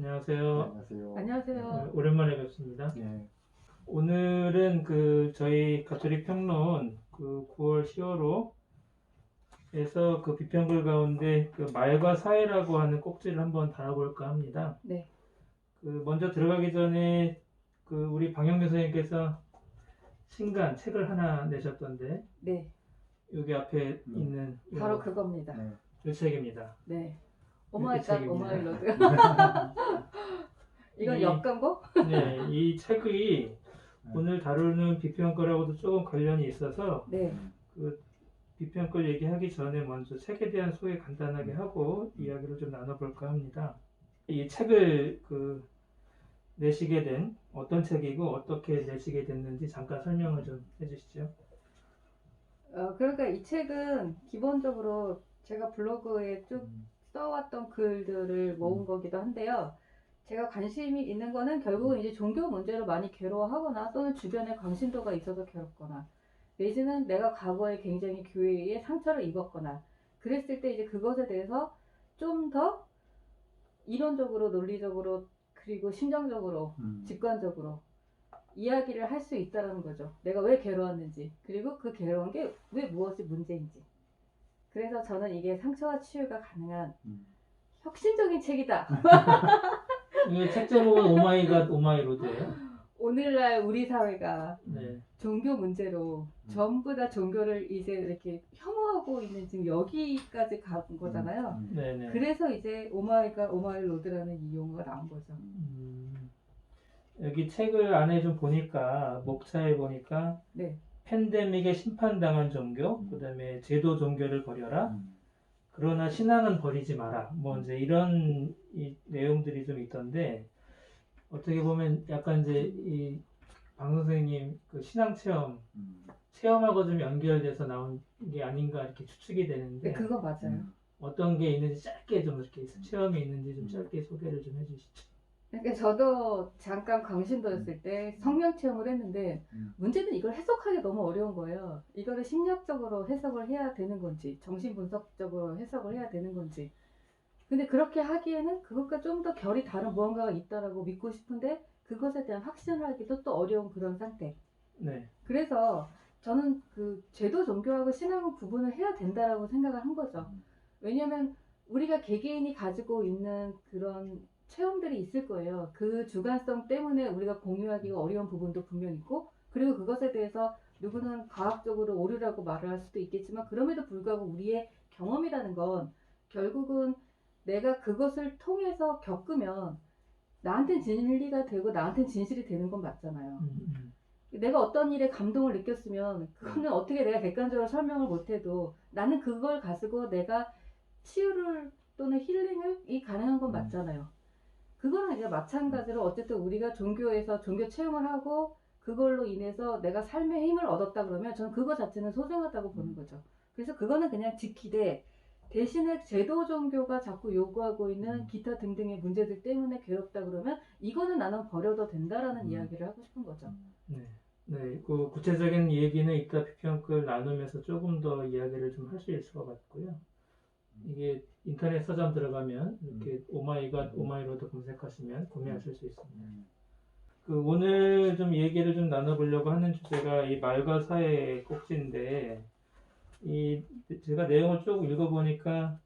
안녕하세요. 안녕하세요. 안녕하세요. 오랜만에 뵙습니다. 네. 오늘은 저희 가톨릭 평론 9월 10월호에서 비평글 가운데 말과 사회라고 하는 꼭지를 한번 다뤄볼까 합니다. 네. 먼저 들어가기 전에 우리 방영규 선생님께서 신간 책을 하나 내셨던데 네. 여기 앞에 있는 바로 그겁니다. 네. 이 책입니다. 네. 이 오마이갓 책입니다. 오마이로드. 이건 이- 역광고? 네, 이 책이 오늘 다루는 비평글하고도 조금 관련이 있어서 네. 비평글 얘기하기 전에 먼저 책에 대한 소개 간단하게 하고 이야기를 좀 나눠볼까 합니다. 이 책을 내시게 된 어떤 책이고 어떻게 내시게 됐는지 잠깐 설명을 좀 해주시죠. 그러니까 이 책은 기본적으로 제가 블로그에 쭉 써왔던 글들을 모은 거기도 한데요. 제가 관심이 있는 거는 결국은 이제 종교 문제로 많이 괴로워하거나 또는 주변에 관심도가 있어서 괴롭거나 내지는 내가 과거에 굉장히 교회에 상처를 입었거나 그랬을 때 이제 그것에 대해서 좀 더 이론적으로 논리적으로 그리고 심정적으로 직관적으로 이야기를 할 수 있다는 거죠. 내가 왜 괴로웠는지 그리고 그 괴로운 게 왜 무엇이 문제인지. 그래서 저는 이게 상처와 치유가 가능한 혁신적인 책이다. 이게 책 제목은 오마이갓 오마이로드예요. 오늘날 우리 사회가 네. 종교 문제로 전부 다 종교를 이제 이렇게 혐오하고 있는 지금 여기까지 간 거잖아요. 네네. 그래서 이제 오마이갓 오마이로드라는 이 용어가 나온 거죠. 여기 책을 안에 좀 보니까 목차에 보니까 네. 팬데믹에 심판당한 종교, 그다음에 제도 종교를 버려라. 그러나 신앙은 버리지 마라. 뭐 이제 이런 내용들이 좀 있던데 어떻게 보면 약간 이제 이 방 선생님 신앙 체험하고 좀 연결돼서 나온 게 아닌가 이렇게 추측이 되는데 네, 그거 맞아요. 어떤 게 있는지 짧게 좀 이렇게 체험이 있는지 좀 짧게 소개를 좀 해주시죠. 그러니까 저도 잠깐 광신도였을 때 성령 체험을 했는데 문제는 이걸 해석하기 너무 어려운 거예요. 이거를 심리학적으로 해석을 해야 되는 건지 정신분석적으로 해석을 해야 되는 건지 근데 그렇게 하기에는 그것과 좀 더 결이 다른 무언가가 있다라고 믿고 싶은데 그것에 대한 확신을 하기도 또 어려운 그런 상태. 네. 그래서 저는 제도 종교하고 신앙은 구분을 해야 된다라고 생각을 한 거죠. 왜냐하면 우리가 개개인이 가지고 있는 그런 체험들이 있을 거예요. 그 주관성 때문에 우리가 공유하기가 어려운 부분도 분명 있고 그리고 그것에 대해서 누구는 과학적으로 오류라고 말을 할 수도 있겠지만 그럼에도 불구하고 우리의 경험이라는 건 결국은 내가 그것을 통해서 겪으면 나한테는 진리가 되고 나한테는 진실이 되는 건 맞잖아요. 내가 어떤 일에 감동을 느꼈으면 그거는 어떻게 내가 객관적으로 설명을 못해도 나는 그걸 가지고 내가 치유를 또는 힐링을 가능한 건 맞잖아요. 그거는 이제 마찬가지로 어쨌든 우리가 종교에서 종교 체험을 하고 그걸로 인해서 내가 삶의 힘을 얻었다 그러면 저는 그거 자체는 소중하다고 보는 거죠. 그래서 그거는 그냥 지키되 대신에 제도 종교가 자꾸 요구하고 있는 기타 등등의 문제들 때문에 괴롭다 그러면 이거는 나는 버려도 된다라는 이야기를 하고 싶은 거죠. 네. 네, 구체적인 얘기는 이따 비평글 나누면서 조금 더 이야기를 좀 할 수 있을 것 같고요. 이게 인터넷 서점 들어가면 이렇게 오마이갓 오마이로드 검색하시면 구매하실 수 있습니다. 오늘 좀 얘기를 좀 나눠보려고 하는 주제가 이 말과 사회의 꼭지인데 제가 내용을 쭉 읽어보니까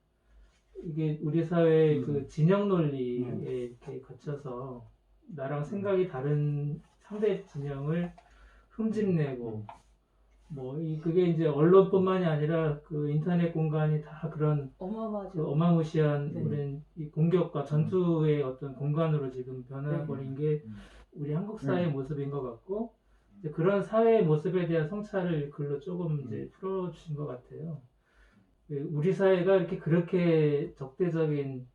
이게 우리 사회의 진영 논리에 이렇게 거쳐서 나랑 생각이 다른 상대 진영을 흠집내고 그게 이제 언론뿐만이 아니라 인터넷 공간이 다 그런 어마어마하죠. 어마무시한 네. 우린 이 공격과 전투의 어떤 공간으로 지금 변해버린 게 우리 한국 사회의 모습인 것 같고 이제 그런 사회의 모습에 대한 성찰을 글로 조금 이제 풀어주신 것 같아요. 우리 사회가 이렇게 그렇게 적대적인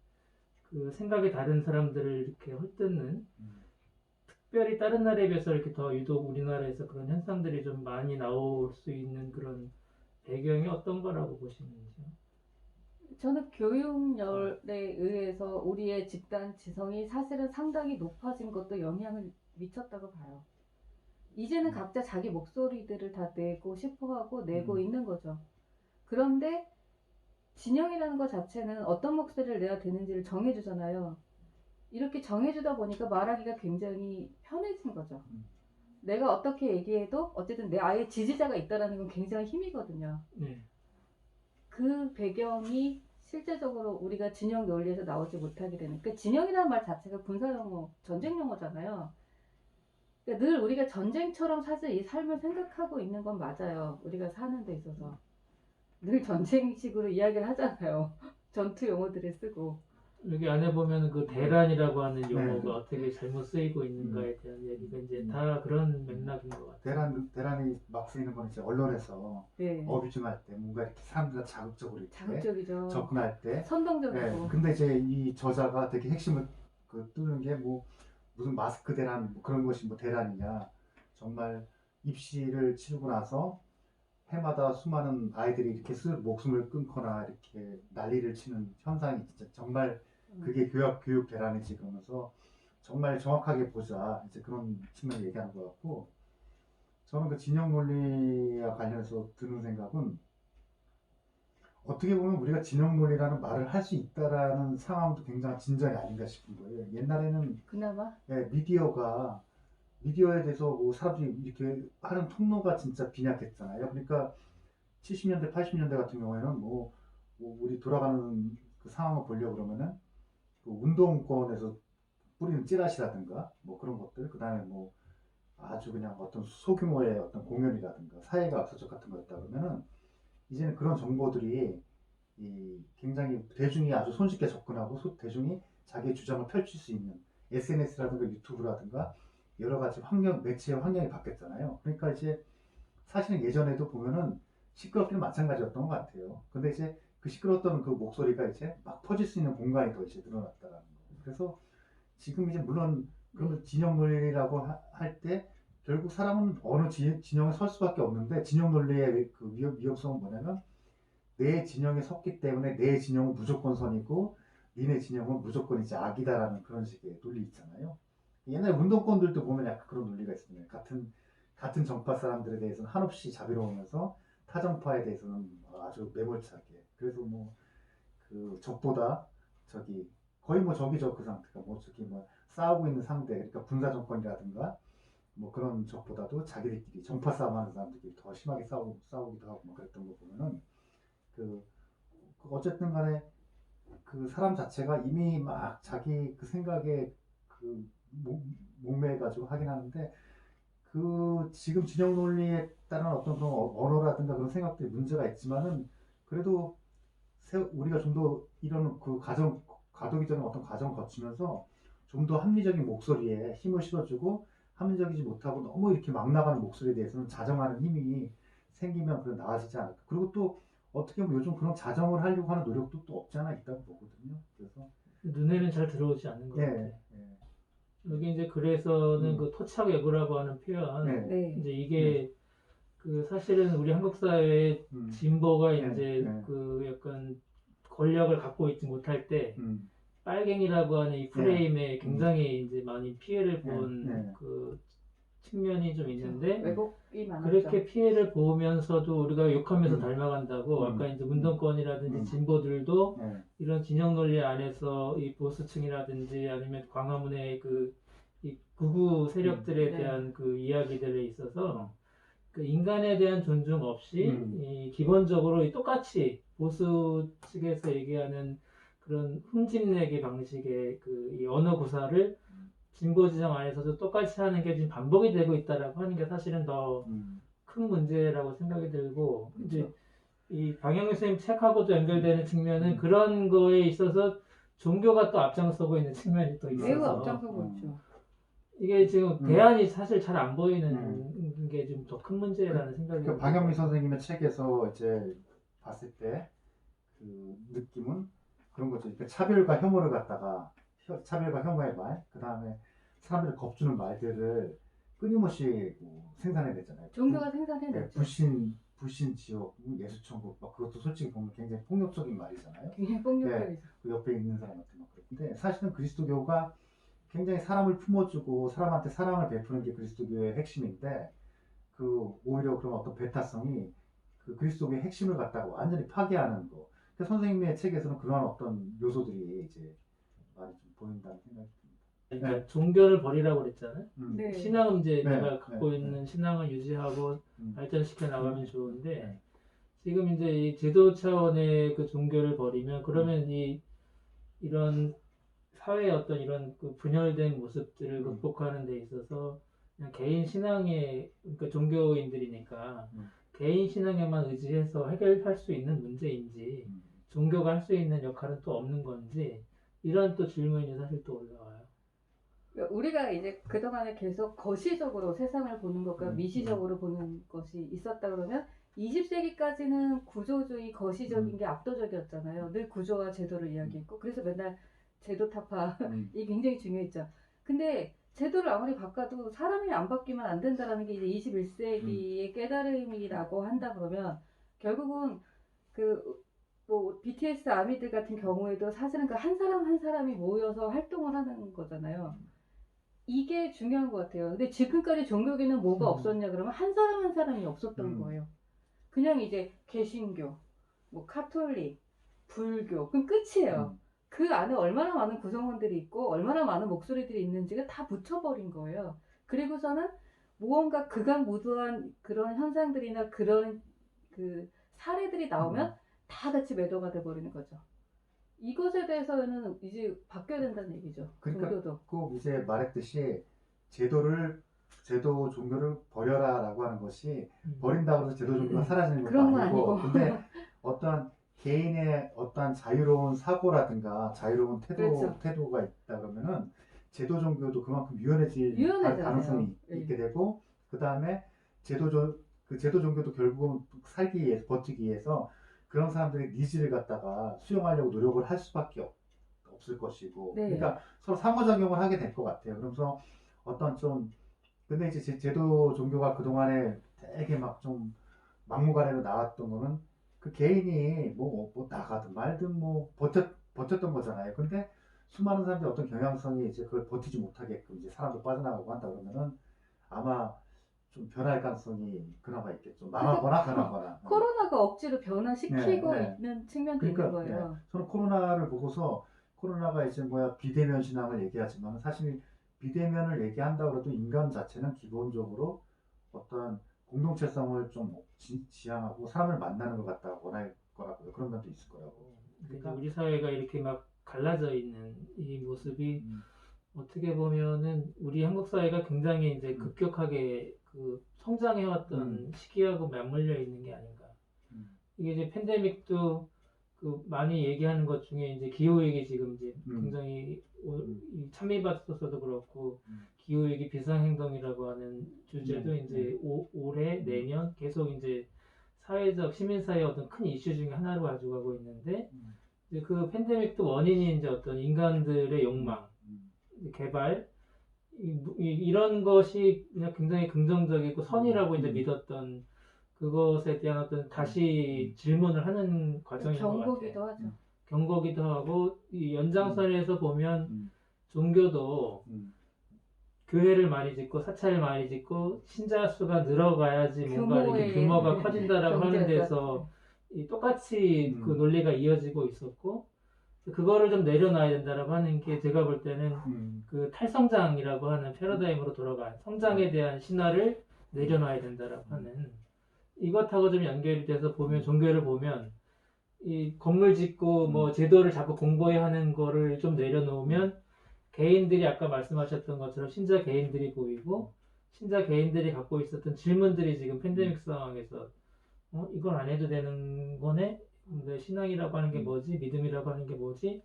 생각이 다른 사람들을 이렇게 헐뜯는 특별히 다른 나라에 비해서 이렇게 더 유독 우리나라에서 그런 현상들이 좀 많이 나올 수 있는 그런 배경이 어떤 거라고 보시는지요? 저는 교육열에 의해서 우리의 집단 지성이 사실은 상당히 높아진 것도 영향을 미쳤다고 봐요. 이제는 각자 자기 목소리들을 다 내고 싶어하고 내고 있는 거죠. 그런데 진영이라는 것 자체는 어떤 목소리를 내야 되는지를 정해주잖아요. 이렇게 정해주다 보니까 말하기가 굉장히 편해진 거죠. 음. 내가 어떻게 얘기해도 어쨌든 내 아이의 지지자가 있다라는 건 굉장히 힘이거든요. 네. 그 배경이 실제적으로 우리가 진영 논리에서 나오지 못하게 되는, 그 진영이라는 말 자체가 군사 용어, 전쟁 용어잖아요. 그러니까 늘 우리가 전쟁처럼 사실 이 삶을 생각하고 있는 건 맞아요. 우리가 사는 데 있어서 늘 전쟁식으로 이야기를 하잖아요. 전투 용어들을 쓰고. 여기 안에 보면 그 대란이라고 하는 용어가 네. 어떻게 잘못 쓰이고 있는가에 대한 얘기가 이제 다 그런 맥락인 것 같아요. 대란이 막 쓰이는 건 이제 언론에서 네. 어뷰징할 때 뭔가 이렇게 사람들 자극적으로 이렇게 자극적이죠. 접근할 때. 선동적이고. 네. 근데 이제 이 저자가 되게 핵심을 뜨는 게 뭐 무슨 마스크 대란 뭐 그런 것이 뭐 대란이냐. 정말 입시를 치르고 나서 해마다 수많은 아이들이 이렇게 목숨을 끊거나 이렇게 난리를 치는 현상이 진짜 정말 그게 교육 대란이지 그러면서 정말 정확하게 보자 이제 그런 측면을 얘기하는 것 같고 저는 그 진영 논리와 관련해서 드는 생각은 어떻게 보면 우리가 진영 논리라는 말을 할 수 있다라는 상황도 굉장히 진전이 아닌가 싶은 거예요. 옛날에는 그나마 미디어에 대해서 뭐 사람들이 이렇게 하는 통로가 진짜 빈약했잖아요. 그러니까 70년대, 80년대 같은 경우에는 뭐 우리 돌아가는 그 상황을 보려고 그러면은 그 운동권에서 뿌리는 찌라시라든가 뭐 그런 것들, 그 다음에 뭐 아주 그냥 어떤 소규모의 어떤 공연이라든가 사회가 압사적 같은 거였다 그러면은 이제는 그런 정보들이 굉장히 대중이 아주 손쉽게 접근하고 대중이 자기의 주장을 펼칠 수 있는 SNS라든가 유튜브라든가 여러 가지 매체의 환경이 바뀌었잖아요. 그러니까 이제 사실은 예전에도 보면은 시끄럽기는 마찬가지였던 것 같아요. 근데 이제 그 시끄러웠던 그 목소리가 이제 막 퍼질 수 있는 공간이 더 이제 늘어났다라는 거예요. 그래서 지금 이제 물론 그러면 진영 논리라고 할 때 결국 사람은 어느 진영에 설 수밖에 없는데 진영 논리의 그 위험성은 뭐냐면 내 진영에 섰기 때문에 내 진영은 무조건 선이고 니네 진영은 무조건 이제 악이다라는 그런 식의 논리 있잖아요. 옛날 운동권들도 보면 약간 그런 논리가 있습니다. 같은 정파 사람들에 대해서는 한없이 자비로우면서 타 정파에 대해서는 아주 매몰차게. 그래서 뭐 그 적보다 저기 거의 뭐 저기저 그 상태가 뭐 저기 뭐 싸우고 있는 상대, 그러니까 군사 정권이라든가 뭐 그런 적보다도 자기들끼리 정파 싸움하는 사람들끼리 더 심하게 싸우기도 하고 뭐 그랬던 거 보면은 그 어쨌든 간에 그 사람 자체가 이미 막 자기 그 생각에 그 목매가지고 하긴 하는데 그 지금 진영 논리에 따른 어떤 그런 언어라든가 그런 생각들이 문제가 있지만은 그래도 우리가 좀 더 이런 그 과도기 전에 어떤 과정을 거치면서 좀 더 합리적인 목소리에 힘을 실어주고 합리적이지 못하고 너무 이렇게 막 나가는 목소리에 대해서는 자정하는 힘이 생기면 그래 나아지지 않을까. 그리고 또 어떻게 보면 요즘 그런 자정을 하려고 하는 노력도 또 없지 않아 있다고 보거든요. 그래서 눈에는 잘 들어오지 않는 것 같아요. 여기 이제 그래서는 그 토착애고라고 하는 표현, 네. 이제 이게 그 사실은 우리 한국 사회의 진보가 이제 그 약간 권력을 갖고 있지 못할 때 빨갱이라고 하는 이 프레임에 굉장히 이제 많이 피해를 본 그 측면이 좀 있는데 왜곡이 많았죠. 그렇게 피해를 보면서도 우리가 욕하면서 닮아간다고 아까 이제 운동권이라든지 진보들도 이런 진영 논리 안에서 이 보수층이라든지 아니면 광화문의 이 극우 세력들에 대한 그 이야기들에 있어서 그 인간에 대한 존중 없이 이 기본적으로 똑같이 보수 측에서 얘기하는 그런 흠집내기 방식의 이 언어 구사를 진보 지정 안에서도 똑같이 하는 게 지금 반복이 되고 있다라고 하는 게 사실은 더 큰 문제라고 생각이 들고 이제 이 방영민 선생님 책하고도 연결되는 측면은 그런 거에 있어서 종교가 또 앞장서고 있는 측면이 또 있어서 매우 앞장서고 있죠. 이게 지금 대안이 사실 잘 안 보이는 게 좀 더 큰 문제라는 생각이 그 방영민 선생님의 책에서 이제 봤을 때 그 느낌은 그런 거죠. 그러니까 차별과 혐오를 갖다가 차별과 혐오의 말, 그 다음에 사람들을 겁주는 말들을 끊임없이 생산해내잖아요. 종교가 생산해냈죠. 불신 지옥, 예수천국, 막 그것도 솔직히 보면 굉장히 폭력적인 말이잖아요. 굉장히 폭력적이죠. 그 옆에 있는 사람한테 막 그런데 사실은 그리스도교가 굉장히 사람을 품어주고 사람한테 사랑을 베푸는 게 그리스도교의 핵심인데 그 오히려 그런 어떤 배타성이 그 그리스도교의 핵심을 갖다가 완전히 파괴하는 거. 선생님의 책에서는 그러한 어떤 요소들이 이제 많이 좀 보인다는 생각이 듭니다. 그러니까 종교를 버리라고 그랬잖아요. 네. 신앙은 이제 네, 내가 갖고 네, 있는 신앙을 유지하고 발전시켜 나가면 좋은데 네. 지금 이제 이 제도 차원의 그 종교를 버리면 그러면 이런 사회의 어떤 이런 그 분열된 모습들을 극복하는 데 있어서 그냥 개인 신앙에 그러니까 종교인들이니까 개인 신앙에만 의지해서 해결할 수 있는 문제인지 종교가 할 수 있는 역할은 또 없는 건지 이런 또 질문이 사실 또 올라와요. 우리가 이제 그동안에 계속 거시적으로 세상을 보는 것과 미시적으로 보는 것이 있었다 그러면 20세기까지는 구조주의 거시적인 게 압도적이었잖아요. 늘 구조와 제도를 이야기했고 그래서 맨날 제도 타파이 굉장히 중요했죠. 근데 제도를 아무리 바꿔도 사람이 안 바뀌면 안 된다라는 게 이제 21세기의 깨달음이라고 한다 그러면 결국은 그 뭐 BTS 아미들 같은 경우에도 사실은 그 한 사람 한 사람이 모여서 활동을 하는 거잖아요. 이게 중요한 것 같아요. 근데 지금까지 종교계는 뭐가 없었냐 그러면 한 사람 한 사람이 없었던 거예요. 그냥 이제 개신교, 뭐 카톨릭, 불교, 그럼 끝이에요. 그 안에 얼마나 많은 구성원들이 있고 얼마나 많은 목소리들이 있는지가 다 묻혀버린 거예요. 그리고서는 무언가 극악무도한 그런 현상들이나 그런 그 사례들이 나오면 다 같이 매도가 돼버리는 거죠. 이것에 대해서는 이제 바뀌어야 된다는 얘기죠. 그러니까 종교도. 꼭 이제 말했듯이 제도 종교를 버려라라고 하는 것이 버린다고 해서 제도 종교가 사라지는 것도 그런 건 아니고 아니고. 근데 어떠한 개인의 어떠한 자유로운 사고라든가 자유로운 그렇죠. 태도가 있다 그러면은 제도 종교도 그만큼 유연해질 유연해져요. 가능성이 네. 있게 되고 그 다음에 그 제도 종교도 결국은 살기 위해서 버티기 위해서 그런 사람들의 니즈를 갖다가 수용하려고 노력을 할 수밖에 없을 것이고 네. 그러니까 서로 상호작용을 하게 될 것 같아요. 그러면서 어떤 좀 근데 이제 제도 종교가 그동안에 되게 막 좀 막무가내로 나왔던 거는 그 개인이 뭐 나가든 말든 뭐 버텼던 거잖아요. 근데 수많은 사람들이 어떤 경향성이 이제 그걸 버티지 못하게끔 이제 사람도 빠져나가고 한다 그러면은 아마 좀 변할 가능성이 그나마 있겠죠. 망하거나 변하거나. 코로나가 억지로 변화시키고 네, 네. 있는 측면도 그러니까 있는 거예요. 네. 저는 코로나를 보고서 코로나가 이제 비대면 신앙을 얘기하지만 사실 비대면을 얘기한다고 해도 인간 자체는 기본적으로 어떤 공동체성을 좀 지향하고 사람을 만나는 것 갖다가 원할 거라고요. 그런 면도 있을 거라고. 그러니까 우리 사회가 이렇게 막 갈라져 있는 이 모습이 어떻게 보면은 우리 한국 사회가 굉장히 이제 급격하게 그 성장해왔던 시기하고 맞물려 있는 게 아닌가. 이게 이제 팬데믹도 그 많이 얘기하는 것 중에 이제 기후위기 지금 이제 굉장히 이 찬미받았어도 그렇고 기후위기 비상행동이라고 하는 주제도 이제 올해 내년 계속 이제 사회적 시민사회 어떤 큰 이슈 중에 하나로 가져가고 있는데 이제 그 팬데믹도 원인이 이제 어떤 인간들의 욕망, 개발 이런 것이 그냥 굉장히 긍정적이고 선이라고 이제 믿었던 그것에 대한 어떤 다시 질문을 하는 과정인 것 경고기도 같아요. 하죠. 경고기도 하고 이 연장선에서 보면 종교도 교회를 많이 짓고 사찰을 많이 짓고 신자 수가 늘어가야지 뭔가 이렇게 규모가 커진다라고 하는 데서 똑같이 그 논리가 이어지고 있었고 그거를 좀 내려놔야 된다라고 하는 게 제가 볼 때는 그 탈성장이라고 하는 패러다임으로 돌아간 성장에 대한 신화를 내려놔야 된다라고 하는 이것하고 좀 연결이 돼서 보면 종교를 보면 이 건물 짓고 뭐 제도를 자꾸 공고히 하는 거를 좀 내려놓으면 개인들이 아까 말씀하셨던 것처럼 신자 개인들이 보이고 신자 개인들이 갖고 있었던 질문들이 지금 팬데믹 상황에서 이건 안 해도 되는 거네? 근데 신앙이라고 하는 게 뭐지? 믿음이라고 하는 게 뭐지?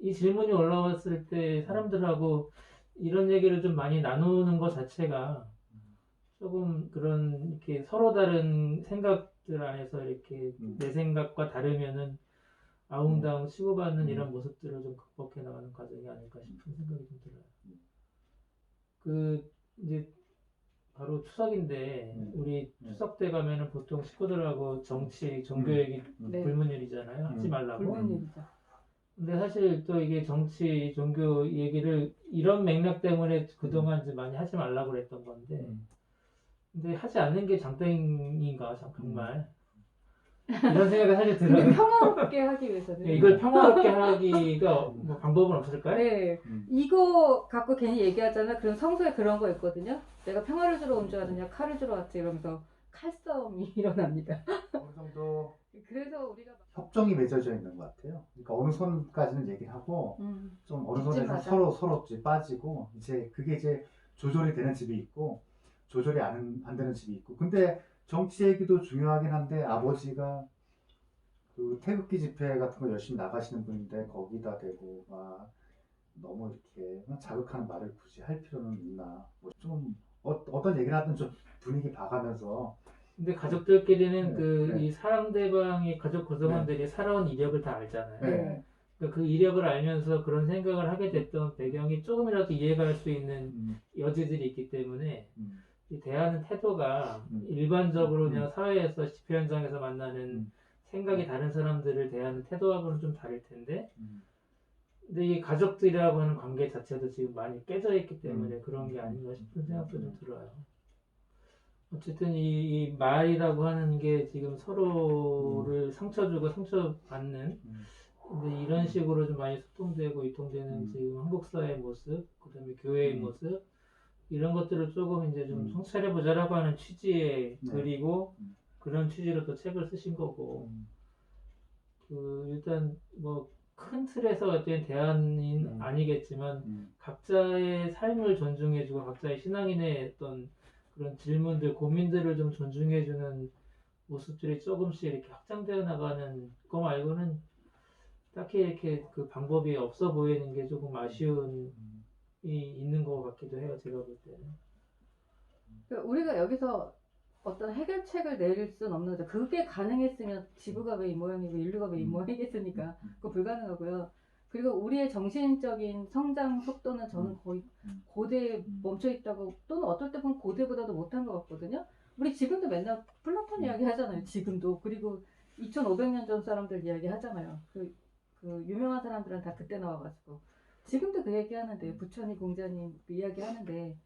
이 질문이 올라왔을 때 사람들하고 이런 얘기를 좀 많이 나누는 것 자체가 조금 그런 이렇게 서로 다른 생각들 안에서 이렇게 내 생각과 다르면은 아웅다웅 치고받는 이런 모습들을 좀 극복해 나가는 과정이 아닐까 싶은 생각이 좀 들어요. 그 이제 바로 추석인데 우리 추석 때 가면은 보통 식구들하고 정치, 종교 얘기 불문율이잖아요. 하지 말라고. 불문율이죠. 근데 사실 또 이게 정치, 종교 얘기를 이런 맥락 때문에 그동안 이제 많이 하지 말라고 그랬던 건데 근데 하지 않는 게 장땡인가 정말 이런 생각이 사실 근데 들어요. 평화롭게 하기 위해서는 이걸 평화롭게 하기가 뭐 방법은 없을까요? 네, 음. 이거 갖고 괜히 얘기하잖아. 그럼 성서에 그런 거 있거든요. 내가 평화를 주러 온 줄 아느냐, 칼을 주러 왔지 이러면서 칼싸움이 일어납니다. 어느 정도 그래서 우리가 협정이 맺어져 있는 것 같아요. 그러니까 어느 선까지는 얘기하고 좀 어느 선에서 맞아. 서로 이제 빠지고 이제 그게 이제 조절이 되는 집이 있고 조절이 안 되는 집이 있고. 근데 정치 얘기도 중요하긴 한데 아버지가 그 태극기 집회 같은 거 열심히 나가시는 분인데 거기다 대고 막 너무 이렇게 자극하는 말을 굳이 할 필요는 있나? 뭐 좀 어떤 얘기를 하든 좀 분위기 봐가면서. 근데 가족들끼리는 네, 그 네. 이 상대방의 가족 구성원들이 살아온 이력을 다 알잖아요. 네. 그러니까 그 이력을 알면서 그런 생각을 하게 됐던 배경이 조금이라도 이해가 갈 수 있는 여지들이 있기 때문에 이 대하는 태도가 일반적으로 그냥 사회에서 집회 현장에서 만나는 생각이 다른 사람들을 대하는 태도하고는 좀 다를 텐데, 근데 이 가족들이라고 하는 관계 자체도 지금 많이 깨져 있기 때문에 그런 게 아닌가 싶은 생각도 좀 들어요. 어쨌든 이 말이라고 하는 게 지금 서로를 상처 주고 상처받는, 근데 이런 식으로 좀 많이 소통되고 이통되는 지금 한국 사회의 모습, 그다음에 교회의 모습, 이런 것들을 조금 이제 좀 성찰해보자라고 하는 취지의 글이고, 그런 취지로 또 책을 쓰신 거고, 그 일단 뭐 큰 틀에서 어떤 대안은 아니겠지만 각자의 삶을 존중해주고 각자의 신앙인의 어떤 그런 질문들, 고민들을 좀 존중해주는 모습들이 조금씩 이렇게 확장되어 나가는 거 말고는 딱히 이렇게 그 방법이 없어 보이는 게 조금 아쉬움이 있는 것 같기도 해요, 제가 볼 때는. 그러니까 우리가 여기서 어떤 해결책을 내릴 수는 없는 거죠. 그게 가능했으면 지구가 왜 이 모양이고 인류가 왜 이 모양이겠습니까? 그거 불가능하고요. 그리고 우리의 정신적인 성장 속도는 저는 거의 고대에 멈춰 있다고, 또는 어떨 때 보면 고대보다도 못한 것 같거든요. 우리 지금도 맨날 플라톤 이야기 하잖아요. 지금도. 그리고 2500년 전 사람들 이야기 하잖아요. 그 유명한 사람들은 다 그때 나와가지고. 지금도 그 얘기 하는데, 부처님, 공자님 그 이야기 하는데,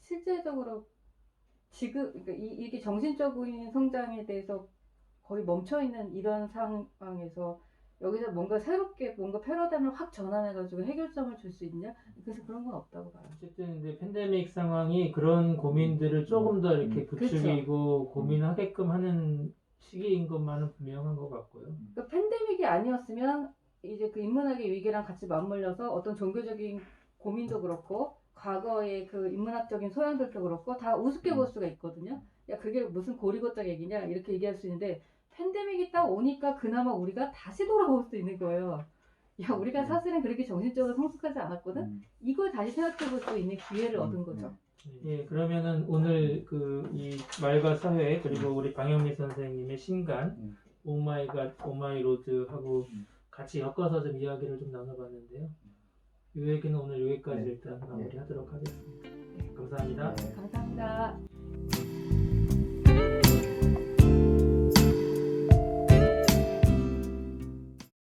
실제적으로 지금 그러니까 이게 정신적인 성장에 대해서 거의 멈춰 있는 이런 상황에서 여기서 뭔가 새롭게 뭔가 패러다임을 확 전환해가지고 해결점을 줄 수 있냐? 그래서 그런 건 없다고 봐요. 어쨌든 이제 팬데믹 상황이 그런 고민들을 조금 더 이렇게 부추기고 고민하게끔 하는 시기인 것만은 분명한 것 같고요. 그러니까 팬데믹이 아니었으면 이제 그 인문학의 위기랑 같이 맞물려서 어떤 종교적인 고민도 그렇고 과거의 그 인문학적인 소양들도 그렇고 다 우습게 볼 수가 있거든요. 야, 그게 무슨 고리고짝 얘기냐 이렇게 얘기할 수 있는데, 팬데믹이 딱 오니까 그나마 우리가 다시 돌아올 수 있는 거예요. 야, 우리가 사실은 그렇게 정신적으로 성숙하지 않았거든. 이걸 다시 생각해 볼 수 있는 기회를 얻은 거죠. 예, 그러면은 오늘 그 이 말과 사회, 그리고 우리 방영미 선생님의 신간 오마이갓 오마이로드하고 같이 엮어서 좀 이야기를 좀 나눠봤는데요. 이 얘기는 오늘 여기까지 일단 마무리하도록 하겠습니다. 감사합니다. 감사합니다.